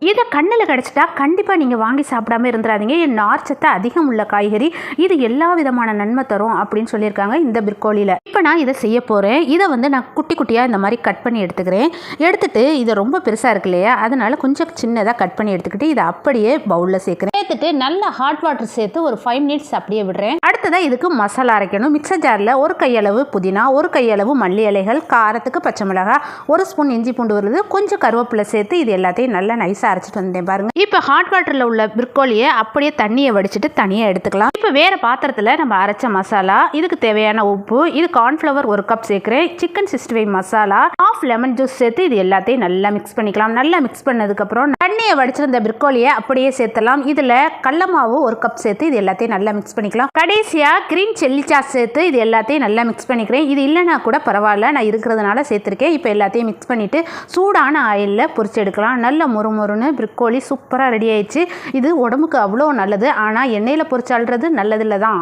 இதை கண்ணில் கிடச்சிட்டா கண்டிப்பாக நீங்கள் வாங்கி சாப்பிடாம இருந்துடாதீங்க. நார்ச்சத்து அதிகம் உள்ள காய்கறி இது, எல்லா விதமான நன்மை தரும் அப்படின்னு சொல்லியிருக்காங்க இந்த பிர்கோலியில். இப்போ நான் இதை செய்ய போகிறேன். இதை நான் குட்டி குட்டியாக இந்த மாதிரி கட் பண்ணி எடுத்துக்கிறேன். எடுத்துகிட்டு இது ரொம்ப பெருசாக இருக்கு இல்லையா, அதனால் கொஞ்சம் சின்னதாக கட் பண்ணி எடுத்துக்கிட்டு இதை அப்படியே பவுலில் சேர்க்குறேன். சேர்த்துட்டு நல்லா ஹாட் வாட்டர் சேர்த்து ஒரு 5 மினிட்ஸ் அப்படியே விடுறேன். அடுத்ததாக இதுக்கு மசாலா அரைக்கணும். மிக்சர் ஜாரில் ஒரு கையளவு புதினா, ஒரு கையளவு மல்லி இலைகள், காரத்துக்கு பச்சை மிளகாய், 1 ஸ்பூன் இஞ்சி பூண்டு விழுது, கொஞ்சம் கருவேப்பிலை சேர்த்து இது எல்லாத்தையும் நல்லா நைஸாக அரைச்சிட்டு வந்தேன் பாருங்க. இப்போ ஹாட் வாட்டரில் உள்ள பிர்கோலியை அப்படியே தண்ணியை வடிச்சிட்டு தனியாக எடுத்துக்கலாம். இப்போ வேறு பாத்திரத்தில் நம்ம அரைச்ச மசாலா, இதுக்கு தேவையான உப்பு, இது கார்ன்ஃப்ளவர் 1 கப் சேர்க்குறேன், சிக்கன் 65 மசாலா, ½ லெமன் ஜூஸ் சேர்த்து இது எல்லாத்தையும் நல்லா மிக்ஸ் பண்ணிக்கலாம். நல்லா மிக்ஸ் பண்ணதுக்கப்புறம் தண்ணியை வடிச்சிருந்த பிர்கோலியை அப்படியே சேர்த்தலாம். இதில் கடல மாவு 1 கப் சேர்த்து இது எல்லாத்தையும் நல்லா மிக்ஸ் பண்ணிக்கலாம். கடைசியாக கிரீன் சில்லி சாஸ் சேர்த்து இது எல்லாத்தையும் நல்லா மிக்ஸ் பண்ணிக்கிறேன். இது இல்லைனா கூட பரவாயில்ல, நான் இருக்கிறதுனால சேர்த்துருக்கேன். இப்போ எல்லாத்தையும் மிக்ஸ் பண்ணிவிட்டு சூடான ஆயிலில் பொரிச்சு எடுக்கலாம். நல்ல மொறுமொறுன்னு பிர்கோலி சூப்பராக ரெடி ஆயிடுச்சு. இது உடம்புக்கு அவ்வளோ நல்லது. ஆனால் எண்ணெயில் பொரிச்சு அள்ளுறது நல்லதில்லை தான்.